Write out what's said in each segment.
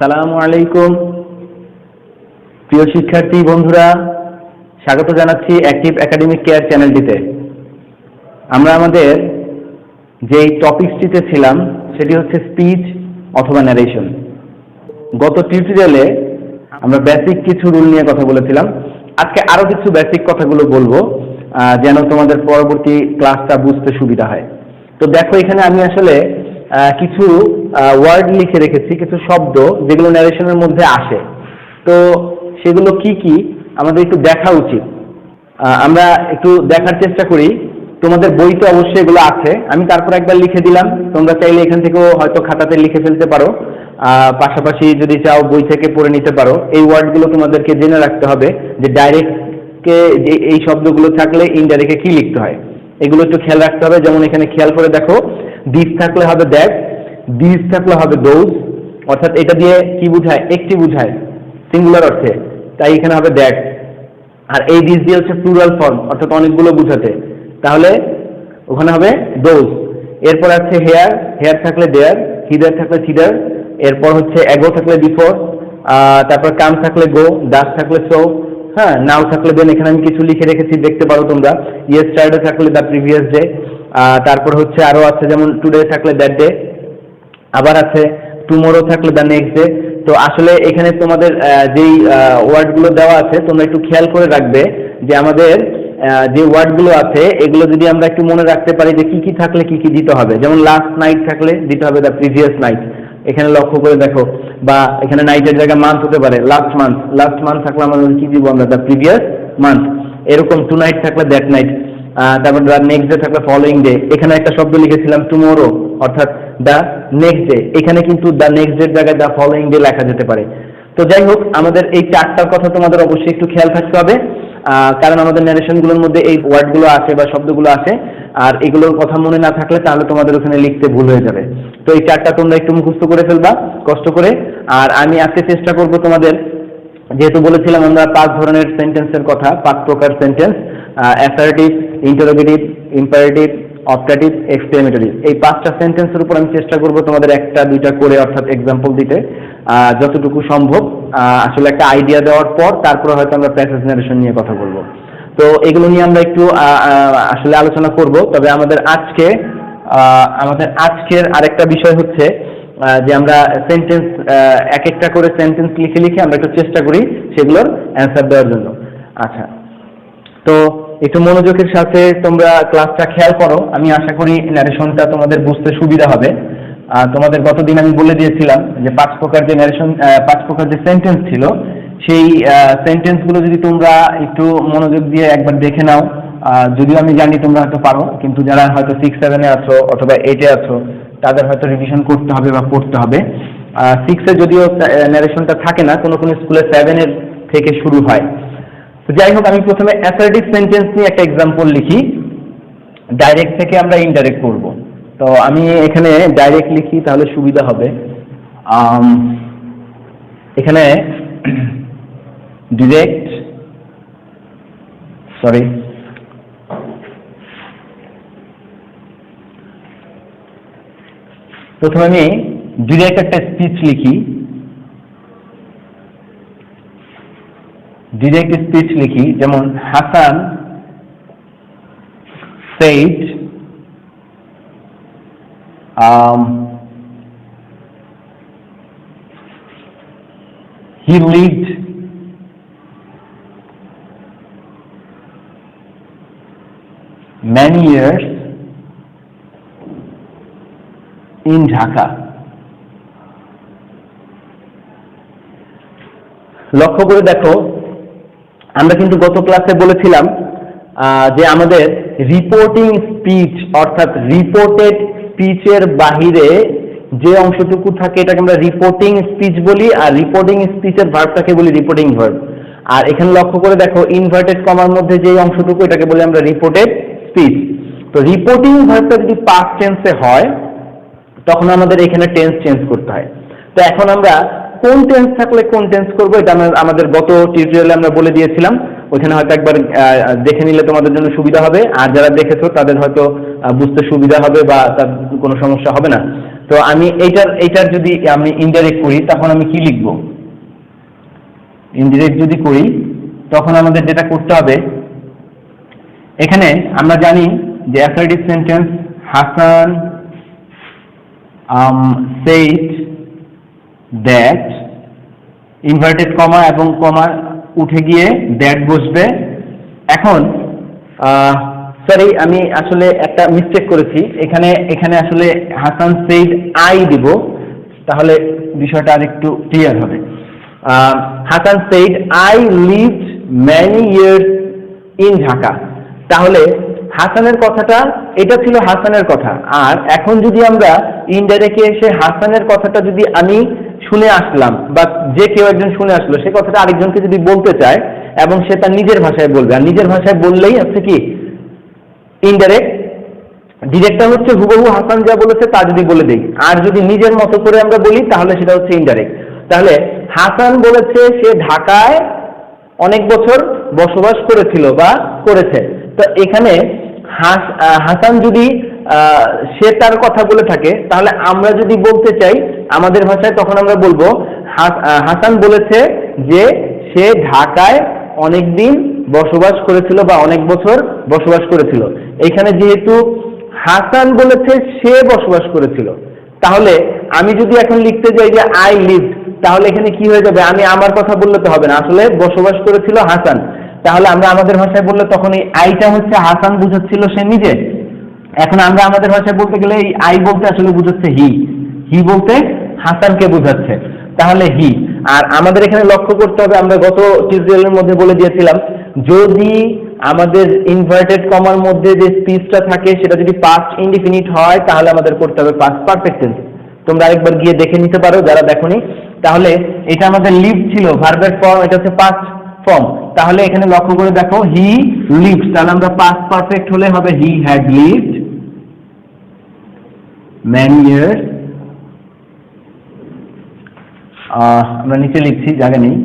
আসসালামু আলাইকুম প্রিয় শিক্ষার্থী বন্ধুরা, স্বাগত জানাচ্ছি অ্যাক্টিভ একাডেমিক কেয়ার চ্যানেলটিতে। আমরা আমাদের যেই টপিকসটিতে ছিলাম সেটি হচ্ছে স্পিচ অথবা ন্যারেশন। গত টিউটোরিয়ালে আমরা বেসিক কিছু রুল নিয়ে কথা বলেছিলাম। আজকে আরো কিছু বেসিক কথাগুলো বলবো যেন তোমাদের পরবর্তী ক্লাসটা বুঝতে সুবিধা হয়। তো দেখো, এখানে আমি আসলে কিছু ওয়ার্ড লিখে রেখেছি, কিছু শব্দ যেগুলো ন্যারেশনের মধ্যে আসে। তো সেগুলো কি কি আমাদের একটু দেখা উচিত। আমরা একটু দেখার চেষ্টা করি। তোমাদের বইতে অবশ্যই এগুলো আছে, আমি তারপর একবার লিখে দিলাম। তোমরা চাইলে এখান থেকেও হয়তো খাতাতে লিখে ফেলতে পারো, পাশাপাশি যদি চাও বই থেকে পড়ে নিতে পারো। এই ওয়ার্ডগুলো তোমাদেরকে জেনে রাখতে হবে যে ডাইরেক্টকে যে এই শব্দগুলো থাকলে ইনডাইরেক্টে কি লিখতে হয়, এগুলো একটু খেয়াল রাখতে হবে। যেমন এখানে খেয়াল করে দেখো, দিস থাকলে হবে দ্যাট, দিস থাকলে হবে দোজ, অর্থাৎ এটা দিয়ে কি বোঝায়, একটি বোঝায় সিঙ্গুলার অর্থে, তাই এখানে হবে দ্যাট। আর এই দিস দিয়ে হচ্ছে প্লুরাল ফর্ম, অর্থাৎ অনেকগুলো বোঝাতে, তাহলে ওখানে হবে দোজ। এরপর আছে হেয়ার, হেয়ার থাকলে দেয়ার, হিদার থাকলে সিদার, এরপর হচ্ছে এগো থাকলে বিফোর, তারপর কাম থাকলে গো, ডাস থাকলে সো, হ্যাঁ, নাও থাকলে দেন। এখানে আমি কিছু লিখে রেখেছি, দেখতে পারো তোমরা। ইয়েস্টারডে থাকলে দ্য প্রিভিয়াস ডে, তারপর হচ্ছে আরো আছে যেমন টুডে থাকলে দ্যাট ডে, আবার আছে টুমোরো থাকলে দ্য নেক্সট ডে। তো আসলে এখানে তোমাদের যেই ওয়ার্ডগুলো দেওয়া আছে তোমরা একটু খেয়াল করে রাখবে যে আমাদের যে ওয়ার্ডগুলো আছে এগুলো যদি আমরা একটু মনে রাখতে পারি যে কি কি থাকলে কি কি দিতে হবে। যেমন লাস্ট নাইট থাকলে দিতে হবে দ্য প্রিভিয়াস নাইট, এখানে লক্ষ্য করে দেখো। বা এখানে নাইটের জায়গায় মান্থ হতে পারে লাস্ট মান্থ, লাস্ট মান্থ থাকলে আমাদের কি দিব আমরা, দ্য প্রিভিয়াস মান্থ। এরকম টু নাইট থাকলে দ্যাট নাইট, তারপর দ্য নেক্সট ডে থাকলে ফলোইং ডে। এখানে একটা শব্দ লিখেছিলাম টুমোরো, অর্থাৎ দ্য নেক্সট ডে, এখানে কিন্তু দ্য নেক্সট ডের জায়গায় দ্য ফলোইং ডে লেখা যেতে পারে। তো যাই হোক, আমাদের এই চারটার কথা তোমাদের অবশ্যই একটু খেয়াল থাকতে হবে, কারণ আমাদের ন্যারেশনগুলোর মধ্যে এই ওয়ার্ডগুলো আছে বা শব্দগুলো আছে, আর এগুলোর কথা মনে না থাকলে তাহলে তোমাদের ওখানে লিখতে ভুল হয়ে যাবে। তো এই চারটা তোমরা একটু মুখস্থ করে ফেলবা কষ্ট করে। আর আমি আজকে চেষ্টা করব তোমাদের, যেহেতু বলেছিলাম আমরা 5 ধরনের সেন্টেন্সের কথা, 5 প্রকার sentence, assertive, interrogative, imperative, optative, exclamatory. এই 5টা সেন্টেন্সের উপর আমি চেষ্টা করব তোমাদের একটা দুইটা করে, অর্থাৎ এক্সাম্পল দিতে যতটুকু সম্ভব। আসলে একটা আইডিয়া দেওয়ার পর তারপরে হয়তো আমরা প্যাসেজ ন্যারেশন নিয়ে কথা বলবো। তো এগুলো নিয়ে আমরা একটু আসলে আলোচনা করব। তবে আমাদের আজকের আরেকটা বিষয় হচ্ছে যে আমরা সেন্টেন্স এক একটা করে সেন্টেন্স লিখে লিখে আমরা একটু চেষ্টা করি সেগুলোর অ্যান্সার দেওয়ার জন্য। আচ্ছা, তো একটু মনোযোগের সাথে তোমরা ক্লাসটা খেয়াল করো। আমি আশা করি ন্যারেশনটা তোমাদের বুঝতে সুবিধা হবে। তোমাদের গতদিন আমি বলে দিয়েছিলাম যে 5 প্রকার যে ন্যারেশন, 5 প্রকার যে সেন্টেন্স ছিল, সেই সেন্টেন্সগুলো যদি তোমরা একটু মনোযোগ দিয়ে একবার দেখে নাও, যদিও আমি জানি তোমরা হয়তো পারো, কিন্তু যারা হয়তো 6-7-এ আছো অথবা 8-এ আছো তাদের হয়তো রিভিশন করতে হবে বা পড়তে হবে। 6-এ যদিও ন্যারেশনটা থাকে না, কোনো কোনো স্কুলে 7-এর থেকে শুরু হয়। তো যাই হোক, আমি প্রথমে অ্যাসার্টিভ সেন্টেন্স নিয়ে একটা এক্সাম্পল লিখি, ডাইরেক্ট থেকে আমরা ইনডাইরেক্ট করব। তো আমি এখানে ডাইরেক্ট লিখি তাহলে সুবিধা হবে। এখানে ডিরেক্ট, সরি, প্রথমে আমি ডিরেক্ট একটা স্পিচ লিখি, ডিরেক্ট স্পিচ লিখি। যেমন Hasan said he lived many years in Dhaka. লক্ষ্য করে দেখো, আমরা কিন্তু গত ক্লাসে বলেছিলাম যে আমাদের রিপোর্টিং স্পিচ, অর্থাৎ রিপোর্টেড স্পিচের বাহিরে যে অংশটুকু থাকে এটাকে আমরা রিপোর্টিং স্পিচ বলি, আর রিপোর্টিং স্পিচের ভার্বটাকে বলি রিপোর্টিং ভার্ব। আর এখানে লক্ষ্য করে দেখো, ইনভার্টেড কমার মধ্যে যে অংশটুকু এটাকে বলি আমরা রিপোর্টেড স্পিচ। তো রিপোর্টিং ভার্বটা যদি পাস্ট টেন্সে হয় তখন আমাদের এখানে টেন্স চেঞ্জ করতে হয়। তো এখন আমরা কোন টেন্স থাকলে কোন টেন্স করবো এটা আমাদের গত টিউটোরিয়ালে আমরা বলে দিয়েছিলাম। ওইখানে হয়তো একবার দেখে নিলে তোমাদের জন্য সুবিধা হবে, আর যারা দেখেছো তাদের হয়তো বুঝতে সুবিধা হবে বা তার কোনো সমস্যা হবে না। তো আমি এইটার যদি আমি ইনডাইরেক্ট করি তখন আমি কি লিখব? ইনডাইরেক্ট যদি করি তখন আমাদের যেটা করতে হবে, এখানে আমরা জানি যে assertive sentence Hasan said that, inverted comma এবং কমা উঠে গিয়ে দ্যাট বসবে। এখন সরি, আমি আসলে একটা মিস্টেক করেছি, এখানে আসলে হাসান said I দিব, তাহলে বিষয়টা আরেকটু ক্লিয়ার হবে। Hasan said I lived many years in Dhaka. তাহলে হাসানের কথাটা, এটা ছিল হাসানের কথা। আর এখন যদি আমরা ইনডাইরেক্টে এসে হাসানের কথাটা যদি আমি শুনে আসলাম, বা যে কেউ একজন শুনে আসলো, সে কথাটা আরেকজনকে যদি বলতে চায় এবং সে তার নিজের ভাষায় বলবে, আর নিজের ভাষায় বললেই হচ্ছে কি ইনডাইরেক্ট। ডিরেক্টটা হচ্ছে হুবহু হাসান যা বলেছে তা যদি বলে দিই, আর যদি নিজের মতো করে আমরা বলি তাহলে সেটা হচ্ছে ইনডাইরেক্ট। তাহলে হাসান বলেছে সে ঢাকায় অনেক বছর বসবাস করেছিল বা করেছে। তো এখানে হাসান যদি সে তার কথা বলে থাকে, তাহলে আমরা যদি বলতে চাই আমাদের ভাষায়, তখন আমরা বলবো হাসান বলেছে যে সে ঢাকায় অনেক দিন বসবাস করেছিল বা অনেক বছর বসবাস করেছিল। এখানে যেহেতু হাসান বলেছে সে বসবাস করেছিল, তাহলে আমি যদি এখন লিখতে যাই যে আই লিভড, তাহলে এখানে কি হয়ে যাবে? আমি আমার কথা বললে তো হবে না, আসলে বসবাস করেছিল হাসান। তাহলে আমরা আমাদের ভাষায় বললে তখন এই আইটা হচ্ছে হাসান বুঝাচ্ছিল সে নিজে। এখন আমরা আমাদের ভাষায় বলতে গেলে এই আই বলতে আসলে বুঝাচ্ছে হি বলতে হাসানকে বুঝাচ্ছে, তাহলে হি। আর আমাদের এখানে লক্ষ্য করতে হবে, আমরা গত টিউটোরিয়ালের মধ্যে বলে দিয়েছিলাম, যদি আমাদের ইনভার্টেড কমার মধ্যে যে স্পিচটা থাকে সেটা যদি পাস্ট ইনডিফিনিট হয়, তাহলে আমাদের করতে হবে পাস্ট পারফেক্ট টেন্স। তোমরা আরেকবার গিয়ে দেখে নিতে পারো যারা দেখোনি। তাহলে এটা আমাদের লিভ ছিল, ভার্বের ফর্ম, এটা হচ্ছে পাস্ট ফর্ম। তাহলে এখানে লক্ষ্য করে দেখো হি লিভড, তাহলে আমরা পাস্ট পারফেক্ট হলে হবে he had lived many years, আমরা নিচে লিখছি, জায়গা নেই,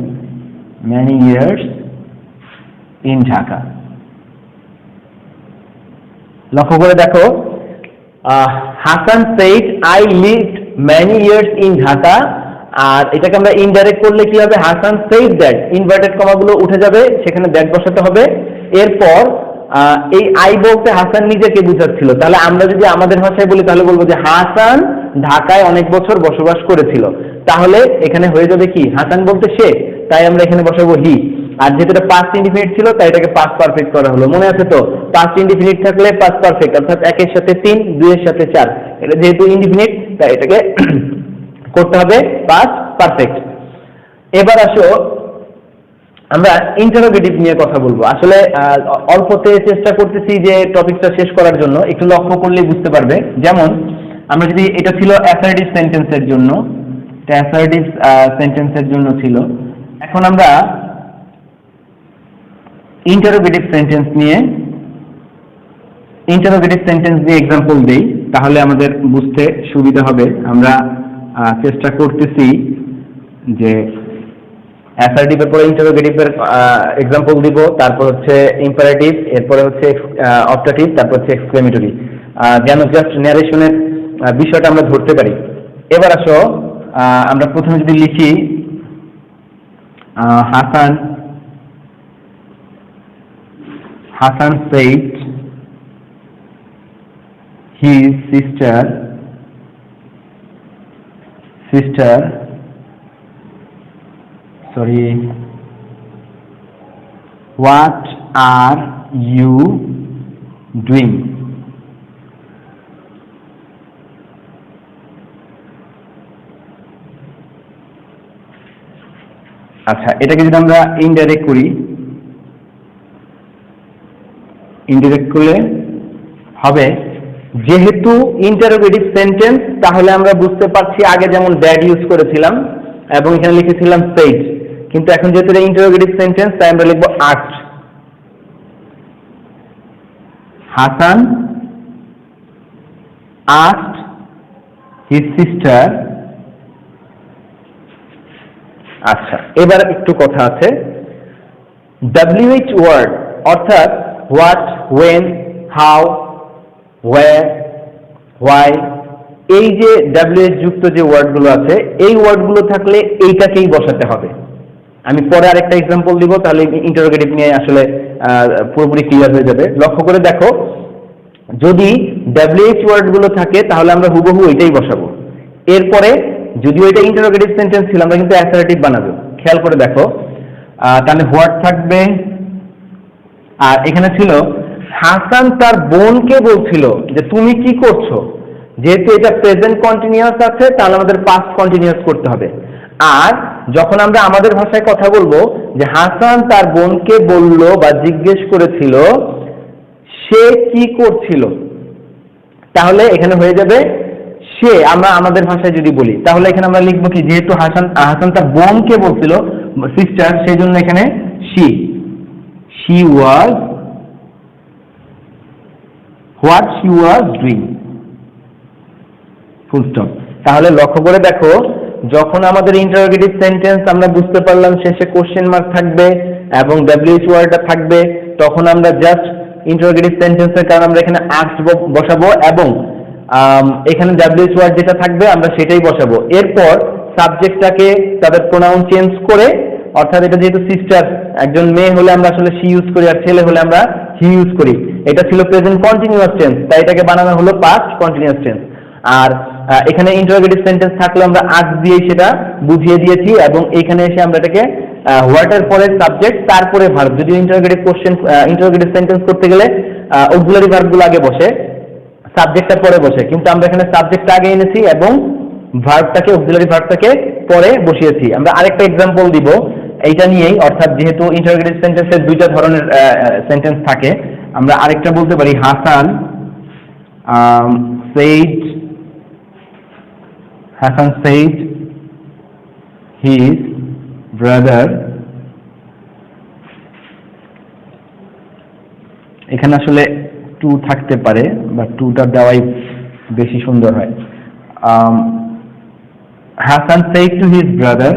many years in ঢাকা। লক্ষ্য করে দেখো Hasan said I lived many years in Dhaka, আর এটাকে আমরা ইনডাইরেক্ট করলে কি হবে? হাসান said that, ইনভার্টেড কমাগুলো উঠে যাবে, সেখানে দ্যাট বসাতে হবে। এরপর এই আই বলতে হাসান নিজেকে বুঝাচ্ছিল। তাহলে আমরা যদি আমাদের ভাষায় বলি তাহলে বলবো যে হাসান ঢাকায় অনেক বছর বসবাস করেছিল। তাহলে এখানে হয়ে যাবে কি হাসান বলতে সে, তাই আমরা এখানে বসাবো হি। আর যেহেতু এটা পাস্ট ইনডিফিনিট ছিল তাই এটাকে পাস্ট পারফেক্ট করা হলো। মনে আছে তো? পাস্ট ইনডিফিনিট থাকলে পাস্ট পারফেক্ট, অর্থাৎ 1 এর সাথে 3, 2 এর সাথে 4। এটা যেহেতু ইনডিফিনিট তাই এটাকে করতে হবে পাস্ট পারফেক্ট। এবার আসো আমরা ইন্টারোগেটিভ নিয়ে কথা বলবো। আসলে অল্পতে চেষ্টা করতেছি যে টপিকটা শেষ করার জন্য, একটু লক্ষ্য করলেই বুঝতে পারবে। যেমন আমরা যদি, এটা ছিল অ্যাসার্টিভ সেন্টেন্সের জন্য, এটা অ্যাসার্টিভ সেন্টেন্সের জন্য ছিল। এখন আমরা ইন্টারোগেটিভ সেন্টেন্স নিয়ে এক্সাম্পল দেই, তাহলে আমাদের বুঝতে সুবিধা হবে। আমরা চেষ্টা করতেছি যে অ্যাসার্টিভের পরে ইন্টারোগেটিভের এক্সাম্পল দিব, তারপর হচ্ছে ইম্পারেটিভ, এরপরে হচ্ছে অপটাটিভ, তারপর হচ্ছে এক্সক্লেমেটরি, যেন জাস্ট ন্যারেশনের বিষয়টা আমরা ধরতে পারি। এবার আসো আমরা প্রথমে যদি লিখি Hasan said his sister what are you doing? আচ্ছা, এটাকে যদি আমরা ইনডাইরেক্ট করি, ইনডাইরেক্ট করলে হবে, যেহেতু ইন্টারোগেটিভ সেন্টেন্স তাহলে আমরা বুঝতে পারছি আগে যেমন দ্যাট ইউজ করেছিলাম এবং এখানে লিখেছিলাম said, কিন্তু এখন যেহেতু এটা ইন্টারোগেটিভ সেন্টেন্স তাই আমরা লিখবো asked। Hasan asked his sister। আচ্ছা, এবার একটু কথা আছে, WH ওয়ার্ড অর্থাৎ what, when, how, where, why, এই যে WH যুক্ত যে ওয়ার্ডগুলো আছে এই ওয়ার্ডগুলো থাকলে এইটাকেই বসাতে হবে। আমি পরে আরেকটা এক্সাম্পল দিব, তাহলে ইন্টারোগেটিভ নিয়ে আসলে পুরোপুরি ক্লিয়ার হয়ে যাবে। লক্ষ্য করে দেখো, যদি WH ওয়ার্ডগুলো থাকে তাহলে আমরা হুবহু এটাই বসাবো। এরপরে যদিও এটা ইন্টারোগেটিভ সেন্টেন্স ছিল, আমরা কিন্তু অ্যাসার্টিভ বানাবো। খেয়াল করে দেখো, তাহলে হোয়াট থাকবে, আর এখানে ছিল হাসান তার বোনকে বলছিল যে তুমি কি করছো। যেহেতু এটা প্রেজেন্ট কন্টিনিউয়াস আছে তাহলে আমাদের পাস্ট কন্টিনিউয়াস করতে হবে। আর যখন আমরা আমাদের ভাষায় কথা বলবো যে হাসান তার বোনকে বলল বা জিজ্ঞেস করেছিল সে কি করছিল, তাহলে এখানে হয়ে যাবে সে। আমরা আমাদের ভাষায় যদি বলি তাহলে এখানে আমরা লিখবো কি, যেহেতু হাসান তার বোনকে বলছিল সিস্টার, সেই জন্য এখানে she was what she was doing, full stop. তাহলে লক্ষ্য করে দেখো, যখন আমাদের ইন্টারোগেটিভ সেন্টেন্স আমরা বুঝতে পারলাম শেষে কোশ্চেন মার্ক থাকবে এবং WH ওয়ার্ডটা থাকবে, তখন আমরা জাস্ট ইন্টারোগেটিভ সেন্টেন্সের কারণে আমরা এখানে আস্ক বসাবো এবং এখানে WH ওয়ার্ড যেটা থাকবে আমরা সেটাই বসাবো। এরপর সাবজেক্টটাকে তাদের প্রোনাউন চেঞ্জ করে, অর্থাৎ এটা যেহেতু সিস্টার, একজন মেয়ে হলে আমরা আসলে শি ইউজ করি আর ছেলে হলে আমরা হি ইউজ করি। এটা ছিল প্রেজেন্ট কন্টিনিউয়াস টেন্স, তাই এটাকে বানানো হলো পাস্ট কন্টিনিউয়াস টেন্স। আর এখানে ইন্টারোগেটিভ সেন্টেন্স থাকলে আমরা আস্ক দিয়েই সেটা বুঝিয়ে দিয়েছি, এবং এখানে এসে আমরা এটাকে হোয়াটের পরে সাবজেক্ট তারপরে ভার্ব। যদি ইন্টারোগেটিভ সেন্টেন্স করতে গেলে অক্সিলারি ভার্বগুলো আগে বসে, সাবজেক্টটা পরে বসে, কিন্তু আমরা এখানে সাবজেক্টটা আগে এনেছি এবং ভার্বটাকে, অক্সিলারি ভার্বটাকে পরে বসিয়েছি। আমরা আরেকটা এক্সাম্পল দিব এইটা নিয়েই, অর্থাৎ যেহেতু ইন্টারোগেটিভ সেন্টেন্সের দুইটা ধরনের সেন্টেন্স থাকে, আমরা আরেকটা বলতে পারি হাসান said his brother, এখানে আসলে টু থাকতে পারে বা টুটা দেওয়াই বেশি সুন্দর হয়। Hasan said to his brother,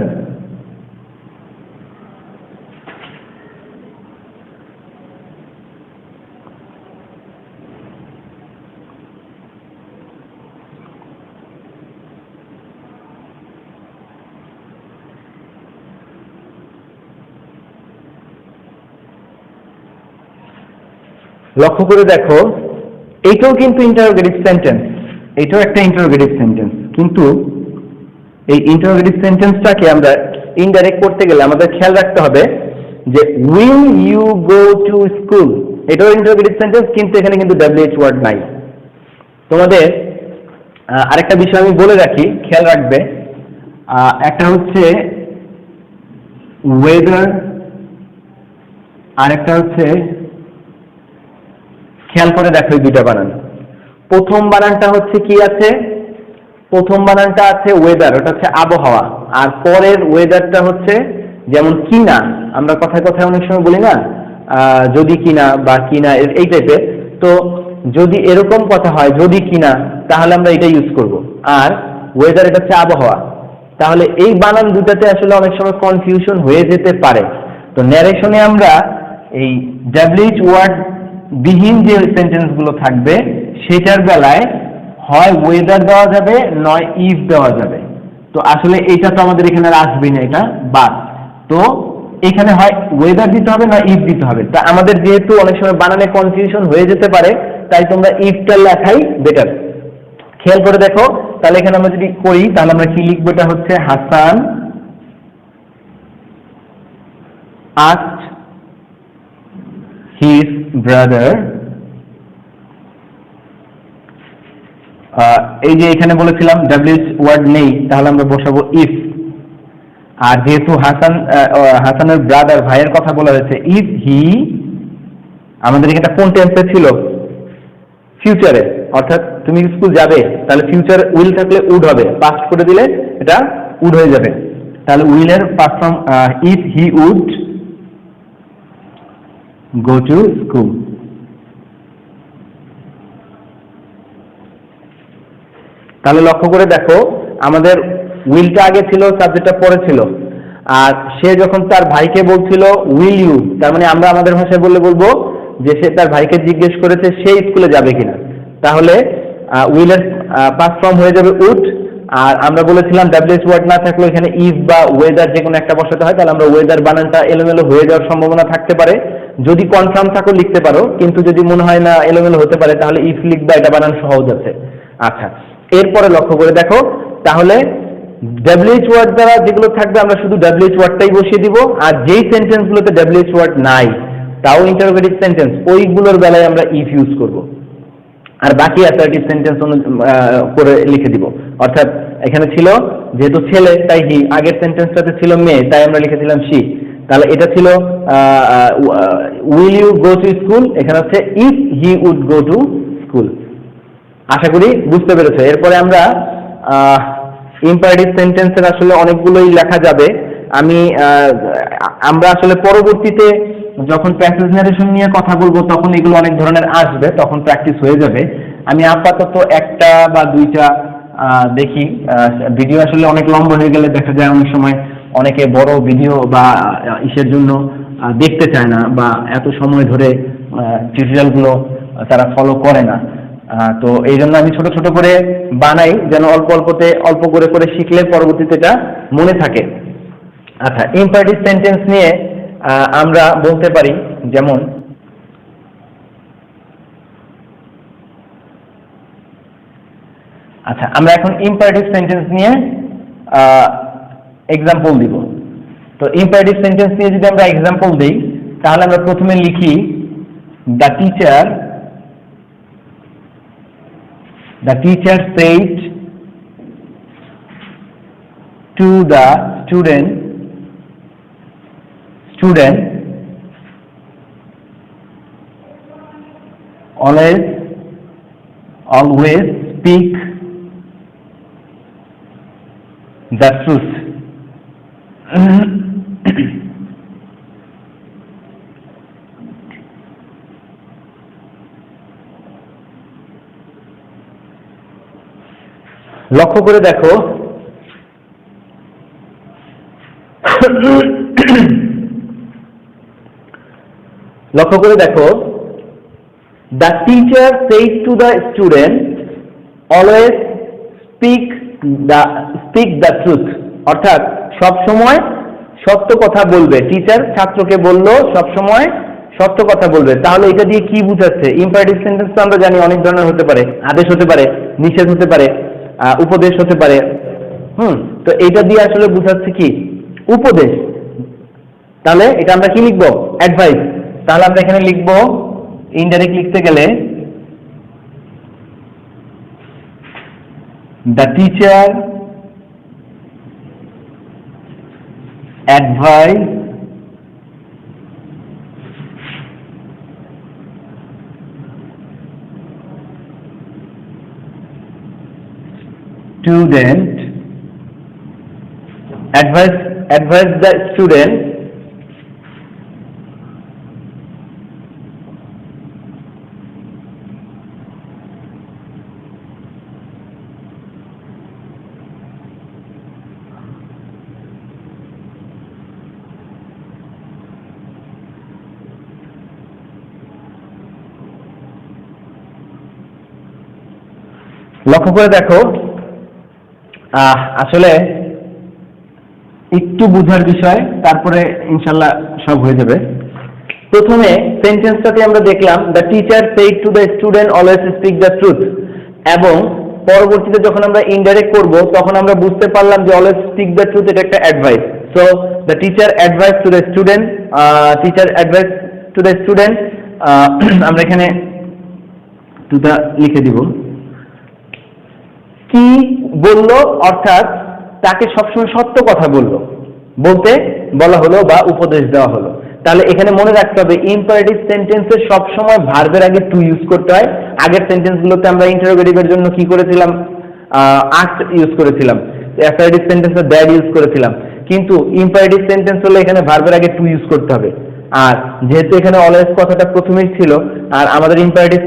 লক্ষ্য করে দেখো, এইটাও কিন্তু ইন্টারোগেটিভ সেন্টেন্স, এটাও একটা ইন্টারোগেটিভ সেন্টেন্স, কিন্তু এই ইন্টারোগেটিভ সেন্টেন্সটাকে আমরা ইনডাইরেক্ট করতে গেলে আমাদের খেয়াল রাখতে হবে যে will you go to school, এটাও ইন্টারোগেটিভ সেন্টেন্স, কিন্তু এখানে কিন্তু WH ওয়ার্ড নাই। তোমাদের আরেকটা বিষয় আমি বলে রাখি, খেয়াল রাখবে, একটা হচ্ছে ওয়েদার, আরেকটা হচ্ছে, খেয়াল করে দেখো এই দুইটা বানান। প্রথম বানানটা হচ্ছে কি আছে, প্রথম বানানটা আছে ওয়েদার, ওটা হচ্ছে আবহাওয়া, আর পরের ওয়েদারটা হচ্ছে যেমন কিনা, আমরা কথায় কথায় অনেক সময় বলি না যদি কিনা বা কিনা, এই টাইপের। তো যদি এরকম কথা হয় যদি কিনা, তাহলে আমরা এটা ইউজ করব। আর ওয়েদার এটা হচ্ছে আবহাওয়া, তাহলে এই বানান দুটাতে আসলে অনেক সময় কনফিউশন হয়ে যেতে পারে। তো ন্যারেশনে আমরা এই WH ওয়ার্ড বিহীন যে সেন্টেন্সগুলো থাকবে সেটার বেলায় হয় ওয়েদার দেওয়া যাবে, নয় ইফ দেওয়া যাবে। তো আসলে এইটা তো আমাদের এখানে আর আসবেই না, এটা বাদ। তো এখানে হয় ওয়েদার দিতে হবে না ইফ দিতে হবে। তা আমাদের যেহেতু অনেক সময় বানানে কনফিউশন হয়ে যেতে পারে, তাই তোমরা ইফটা লেখাই বেটার। খেয়াল করে দেখো, তাহলে এখানে আমরা যদি করি তাহলে আমরা কি লিখবো, এটা হচ্ছে হাসান asked his brother, এই যে এখানে বলেছিলাম WH ওয়ার্ড নেই, তাহলে আমরা বসাবো ইফ। আর যেহেতু হাসানের ব্রাদার ভাইয়ের কথা বলা হয়েছে, ইফ হি, আমাদের এটা কোন টেন্সে ছিল, ফিউচারে, অর্থাৎ তুমি স্কুল যাবে, তাহলে ফিউচার উইল থাকলে উড হবে, পাস্ট করে দিলে এটা উড হয়ে যাবে। তাহলে উইলের past form if he would go to school। তাহলে লক্ষ্য করে দেখো, আমাদের উইলটা আগে ছিল, সাবজেক্টটা পরে ছিল। আর সে যখন তার ভাইকে বলছিল উইল ইউ, তার মানে আমরা আমাদের ভাষায় বলবো যে সে তার ভাইকে জিজ্ঞেস করেছে সে স্কুলে যাবে কিনা। তাহলে উইলের পাস্ট ফর্ম হয়ে যাবে উড। আর আমরা বলেছিলাম ডাব্লিউএইচ ওয়ার্ড না থাকলে এখানে ইফ বা ওয়েদার যে কোনো একটা বসাতে হয়, তাহলে আমরা ওয়েদার বানানটা এলোমেলো হয়ে যাওয়ার সম্ভাবনা থাকতে পারে। যদি কনফার্ম থাকো লিখতে পারো, কিন্তু যদি মনে হয় না এলোমেলো হতে পারে তাহলে ইফ লিখবা, এটা বানান সহজ আছে। আচ্ছা, এরপরে লক্ষ্য করে দেখো, তাহলে ডাব্লিউএইচ ওয়ার্ড দ্বারা যেগুলো থাকবে আমরা শুধু ডাব্লিউএইচ ওয়ার্ডটাই বসিয়ে দিব, আর যেই সেন্টেন্সগুলোতে ডাব্লিউএইচ ওয়ার্ড নাই তাও ইন্টারোগেটিভ সেন্টেন্স, ওইগুলোর বেলায় আমরা ইফ ইউজ করব, আর বাকি অ্যাসার্টিভ সেন্টেন্স করে লিখে দিব। অর্থাৎ এখানে ছিল যেহেতু ছেলে তাই হি, আগের সেন্টেন্সটাতে ছিল মেয়ে তাই আমরা লিখেছিলাম শি। তাহলে এটা ছিল will you go to school, এখানে হচ্ছে if he would go to school. আশা করি বুঝতে পেরেছো। এরপরে আমরা ইম্পারেটিভ সেন্টেন্সের আসলে অনেকগুলোই লেখা যাবে। আমরা আসলে পরবর্তীতে যখন প্যাসেজ নারেশন নিয়ে কথা বলবো তখন এগুলো অনেক ধরনের আসবে, তখন প্র্যাকটিস হয়ে যাবে। আমি আপাতত একটা বা দুইটা দেখি। ভিডিও আসলে অনেক লম্বা হয়ে গেলে দেখা যায় অনেক সময় অনেকে বড় ভিডিও বা ইসের জন্য দেখতে চায় না, বা এত সময় ধরে টিউটোরিয়ালগুলো তারা ফলো করে না। তো এই জন্য আমি ছোট ছোট করে বানাই, যেন অল্প অল্পতে অল্প করে করে শিখলে পরবর্তীতে এটা মনে থাকে। আচ্ছা, ইম্পারেটিভ সেন্টেন্স নিয়ে আমরা বলতে পারি, যেমন আচ্ছা আমরা এখন ইম্পারেটিভ সেন্টেন্স নিয়ে এক্সাম্পল দিব। তো ইম্পারেটিভ সেন্টেন্স নিয়ে যদি আমরা এক্সাম্পল দিই তাহলে আমরা প্রথমে লিখি the teacher said to the student always speak the truth. লক্ষ্য করে দেখো, the teacher said to the student always speak the truth, অর্থাৎ সব সময় সত্য কথা বলবে। টিচার ছাত্রকে বললো সব সময় সত্য কথা বলবে। তাহলে এটা দিয়ে কি বুঝাচ্ছে? ইম্পারেটিভ সেন্টেন্স তো আমরা জানি অনেক ধরনের হতে পারে, আদেশ হতে পারে, নিষেধ হতে পারে, উপদেশ হতে পারে। তো এটা দিয়ে আসলে বুঝাচ্ছে কি? উপদেশ। তাহলে এটা আমরা কি লিখবো? অ্যাডভাইস। তাহলে আমরা এখানে লিখবো, ইনডাইরেক্ট লিখতে গেলে the teacher advise advise the student লক্ষ্য করে দেখো, আসলে একটু বুঝার বিষয়, তারপরে ইনশাল্লাহ সব হয়ে যাবে। প্রথমে সেন্টেন্সটাতে আমরা দেখলাম the teacher said to the student always speak the truth, এবং পরবর্তীতে যখন আমরা ইনডাইরেক্ট করব তখন আমরা বুঝতে পারলাম যে অলওয়েজ স্পিক দ্য ট্রুথ এটা একটা advice. So the teacher advise to the student, আমরা এখানে টু দ্য লিখে দিব। কি বললো? অর্থাৎ তাকে সবসময় সত্য কথা বলতে বলা হলো বা উপদেশ দেওয়া হলো। তাহলে এখানে মনে রাখতে হবে ইম্পারেটিভ সেন্টেন্সে সবসময় ভার্বের আগে টু ইউজ করতে হয়। আগের সেন্টেন্সগুলোতে আমরা ইন্টারোগেটিভের জন্য কি করেছিলাম? আস্ক ইউজ করেছিলাম, অ্যাসার্টিভ সেন্টেন্সে দ্যাট ইউজ করেছিলাম। কিন্তু ইম্পারেটিভ সেন্টেন্স হলে এখানে ভার্বের আগে টু ইউজ করতে হবে। আর যেহেতু এখানে অলওয়েজ কথাটা প্রথমেই ছিল, আর আমাদের ইম্পারেটিভ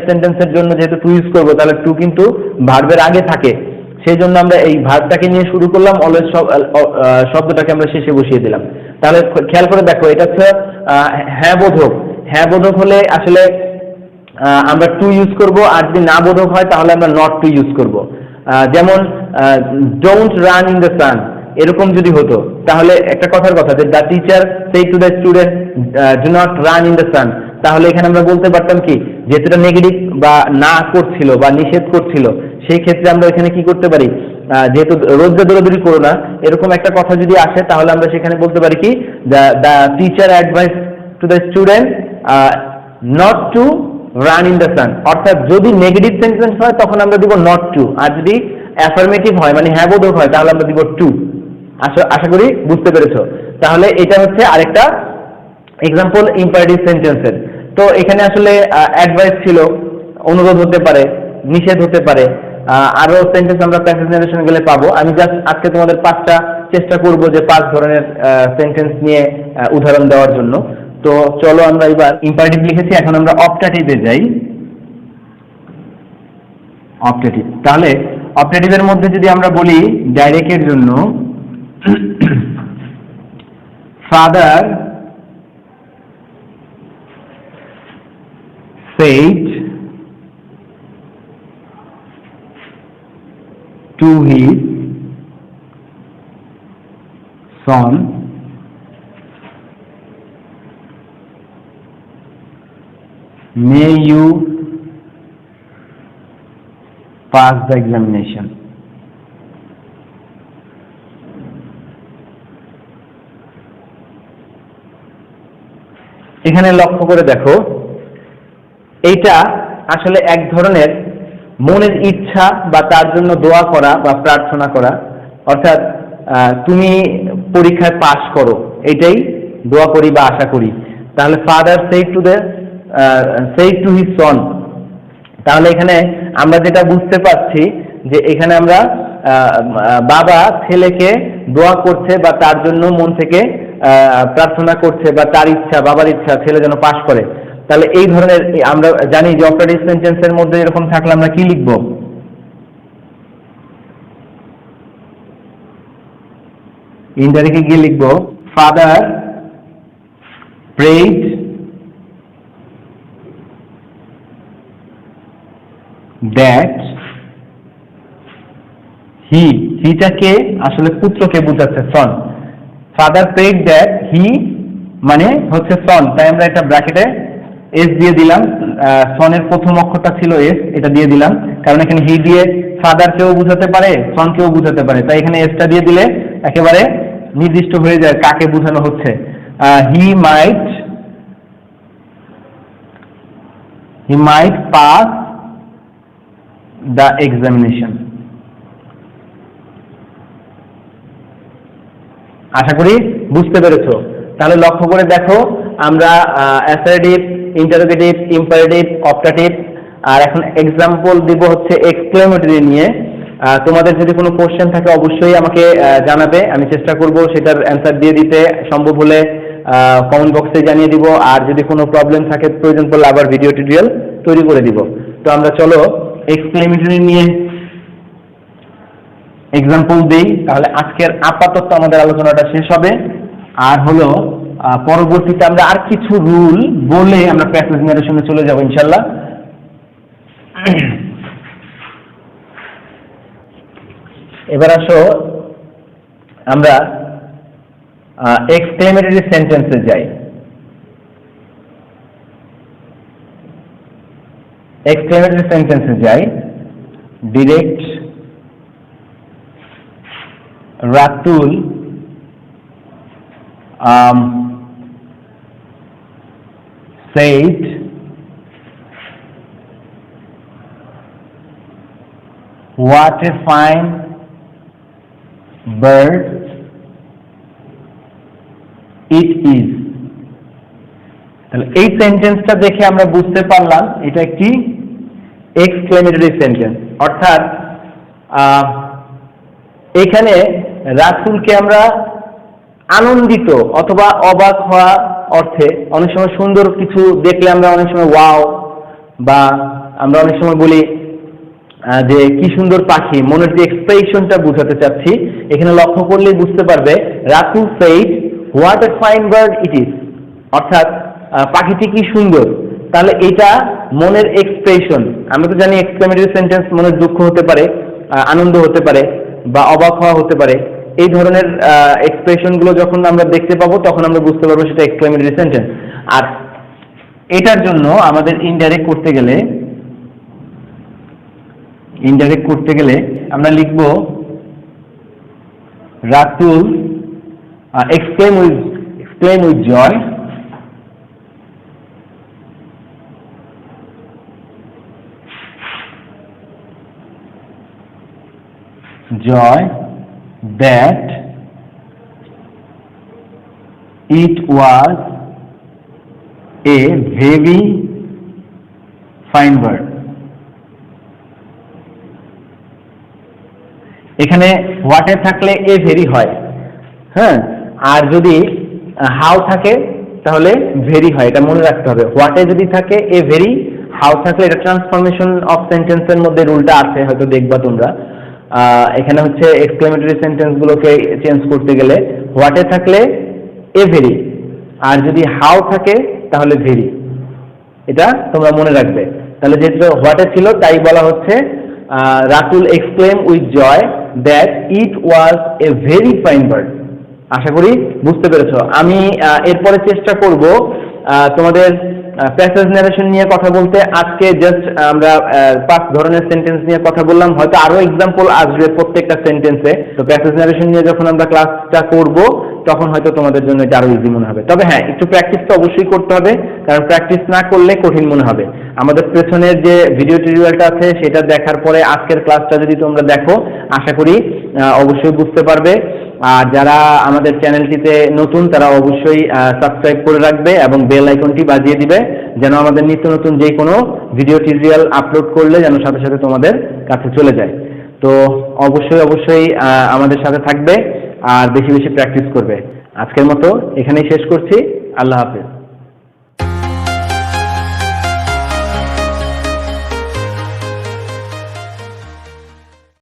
সেন্টেন্সের জন্য যেহেতু টু ইউজ করবো, তাহলে টু কিন্তু ভার্বের আগে থাকে। সেই জন্য আমরা এই ভার্বটাকে নিয়ে শুরু করলাম, অলওয়েজ শব্দটাকে আমরা শেষে বসিয়ে দিলাম। তাহলে খেয়াল করে দেখো, এটা হচ্ছে হ্যাঁ বোধক। হ্যাঁ বোধক হলে আসলে আমরা টু ইউজ করব, আর যদি না বোধক হয় তাহলে আমরা নট টু ইউজ করব। যেমন don't run in the sun, এরকম যদি হতো তাহলে একটা কথার কথা যে the teacher say to the student do not run in the sun, তাহলে এখানে আমরা বলতে পারতাম কি, যেহেতু এটা নেগেটিভ বা না করছিল বা নিষেধ করছিল, সেই ক্ষেত্রে আমরা এখানে কি করতে পারি, যেহেতু রোদ্রে দৌড়াদৌড়ি করো না, এরকম একটা কথা যদি আসে তাহলে আমরা সেখানে বলতে পারি কি, the teacher advise to the student not to run in the sun. অর্থাৎ যদি নেগেটিভ সেন্টেন্স হয় তখন আমরা দিব নট টু, আর যদি অ্যাফার্মেটিভ হয় মানে হ্যাঁ বোধক হয় তাহলে আমরা দিব টু। আশা করি বুঝতে পেরেছো। তাহলে এটা হচ্ছে আরেকটা এক্সাম্পল ইম্পারেটিভ সেন্টেন্সের। তো এখানে আসলে অ্যাডভাইস ছিল, অনুরোধ হতে পারে, নিষেধ হতে পারে, আরো সেন্টেন্স আমরা প্যাসেজ নারেশন গেলে পাবো। আমি জাস্ট আজকে তোমাদের 5টা চেষ্টা করব যে 5 ধরনের সেন্টেন্স নিয়ে উদাহরণ দেওয়ার জন্য। তো চলো আমরা এবার ইম্পারেটিভ লিখেছি, এখন আমরা অপটেটিভে যাই। অপটেটিভ, তাহলে অপটেটিভের মধ্যে যদি আমরা বলি ডাইরেক্টের জন্য father said to his son, may you pass the examination. এখানে লক্ষ্য করে দেখো, এইটা আসলে এক ধরনের মনের ইচ্ছা বা তার জন্য দোয়া করা বা প্রার্থনা করা, অর্থাৎ তুমি পরীক্ষায় পাশ করো, এটাই দোয়া করি বা আশা করি। তাহলে ফাদার সেই টু হিজ সন, তাহলে এখানে আমরা যেটা বুঝতে পারছি যে এখানে আমরা বাবা ছেলেকে দোয়া করছে বা তার জন্য মন থেকে প্রার্থনা করছে, বা তার ইচ্ছা, বাবার ইচ্ছা ছেলে যেন পাশ করে। তাহলে এই ধরনের আমরা জানি যে অপারেটিভ সেন্টেন্সের মধ্যে এরকম থাকলে আমরা কি লিখব, ইনডাইরেক্টলি গিয়ে লিখব ফাদার প্রেইড দ্যাট হিটাকে আসলে পুত্রকে বোঝাচ্ছে, সন। ফাদার প্রেইড দ্যাট হি মানে হচ্ছে সন, তাই আমরা একটা ব্র্যাকেটে এস দিয়ে দিলাম, সনের প্রথম অক্ষরটা ছিল এস, এটা দিয়ে দিলাম কারণ এখানে হি দিয়ে ফাদার কেও বুঝাতে পারে, সন কেও বুঝাতে পারে, তাই এখানে এসটা দিয়ে দিলে একেবারে নির্দিষ্ট হয়ে যায় কাকে বোঝানো হচ্ছে। হি মাইট পাস দ্য এক্সামিনেশন। আশা করি বুঝতে পেরেছো। তাহলে লক্ষ্য করে দেখো, আমরা অ্যাসার্টিভ, ইন্টারোগেটিভ, ইম্পারেটিভ, অপটেটিভ, আর এখন এক্সাম্পল দিব হচ্ছে এক্সক্লেমেটরি নিয়ে। তোমাদের যদি কোনো কোশ্চেন থাকে অবশ্যই আমাকে জানাবে, আমি চেষ্টা করব সেটার অ্যান্সার দিয়ে দিতে, সম্ভব হলে কমেন্ট বক্সে জানিয়ে দিব, আর যদি কোনো প্রবলেম থাকে প্রয়োজন পড়লে আবার ভিডিও টিউটোরিয়াল তৈরি করে দিব। তো আমরা চলো এক্সক্লেমেটরি নিয়ে এক্সাম্পল দেই, তাহলে আজকের আপাতত আমাদের আলোচনাটা শেষ হবে। আর হলো পরবর্তীতে আমরা আর কিছু রুল বলে আমরা প্যাসেজ ন্যারেশনে চলে যাব ইনশাআল্লাহ। এবার আসো আমরা এক্সক্লেমেটরি সেন্টেন্সে যাই। এক্সক্লেমেটরি সেন্টেন্সে যাই, direct Ratul said what a fine bird it is। তাহলে এই সেন্টেন্সটা দেখে আমরা বুঝতে পারলাম এটা একটি এক্সক্লেমেটরি সেন্টেন্স, অর্থাৎ এখানে রাসূলকে আমরা আনন্দিত অথবা অবাক হওয়া অর্থে, অনেক সময় সুন্দর কিছু দেখলে আমরা অনেক সময় ওয়াও, বা আমরা অনেক সময় বলি যে কি সুন্দর পাখি, মনের যে এক্সপ্রেশনটা বোঝাতে চাচ্ছি, এখানে লক্ষ্য করলেই বুঝতে পারবে রাসূল said what a fine bird it is, অর্থাৎ পাখিটি কি সুন্দর। তাহলে এটা মনের এক্সপ্রেশন। আমরা তো জানি এক্সক্লেমেটরি সেন্টেন্স মনের দুঃখ হতে পারে, আনন্দ হতে পারে, বা অবাক হওয়া হতে পারে। এই ধরনের এক্সপ্রেশনগুলো যখন আমরা দেখতে পাবো তখন আমরা বুঝতে পারবো সেটা এক্সক্লেমেটরি সেন্টেন্স। আর এটার জন্য আমাদের ইনডাইরেক্ট করতে গেলে আমরা লিখব Ratul exclaim with joy that it was a very fine bird। এখানে হোয়াটে থাকলে এ ভেরি হয়, হ্যাঁ, আর যদি হাউ থাকে তাহলে ভেরি হয়, এটা মনে রাখতে হবে। হোয়াটে যদি থাকে এ ভেরি, হাউ থাকলে, এটা ট্রান্সফরমেশন অফ সেন্টেন্সের মধ্যে রুলটা আছে, হয়তো দেখবা তোমরা। এখানে হচ্ছে এক্সক্লেমেটরি সেন্টেন্সগুলোকে চেঞ্জ করতে গেলে হোয়াটে থাকলে এ ভেরি, আর যদি হাউ থাকে তাহলে ভেরি, এটা তোমরা মনে রাখবে। তাহলে যেহেতু হোয়াটে ছিল তাই বলা হচ্ছে Ratul exclaim with joy that it was a very fine bird. আশা করি বুঝতে পেরেছো। আমি এরপরে চেষ্টা করব তোমাদের প্যাসেজ ন্যারেশন নিয়ে কথা বলতে। আজকে জাস্ট আমরা 5 ধরনের সেন্টেন্স নিয়ে কথা বললাম, হয়তো আরো এক্সাম্পল আসবে প্রত্যেকটা সেন্টেন্সে। তো প্যাসেজ ন্যারেশন নিয়ে যখন আমরা ক্লাসটা করব তখন হয়তো তোমাদের জন্য এটা আরো ইজি মনে হবে। তবে হ্যাঁ, একটু প্র্যাকটিস তো অবশ্যই করতে হবে, কারণ প্র্যাকটিস না করলে কঠিন মনে হবে। আমাদের পেছনের যে ভিডিও টিউটোরিয়ালটা আছে সেটা দেখার পরে আজকের ক্লাসটা যদি তোমরা দেখো, আশা করি অবশ্যই বুঝতে পারবে। আর যারা আমাদের চ্যানেলটিতে নতুন তারা অবশ্যই সাবস্ক্রাইব করে রাখবে এবং বেল আইকনটি বাজিয়ে দিবে, যেন আমাদের নিত্য নতুন যে কোনো ভিডিও টিউটোরিয়াল আপলোড করলে যেন সাথে সাথে তোমাদের কাছে চলে যায়। তো অবশ্যই আমাদের সাথে থাকবে আর বেশি বেশি প্র্যাকটিস করবে। আজকের মতো এখানেই শেষ করছি। আল্লাহ হাফেজ।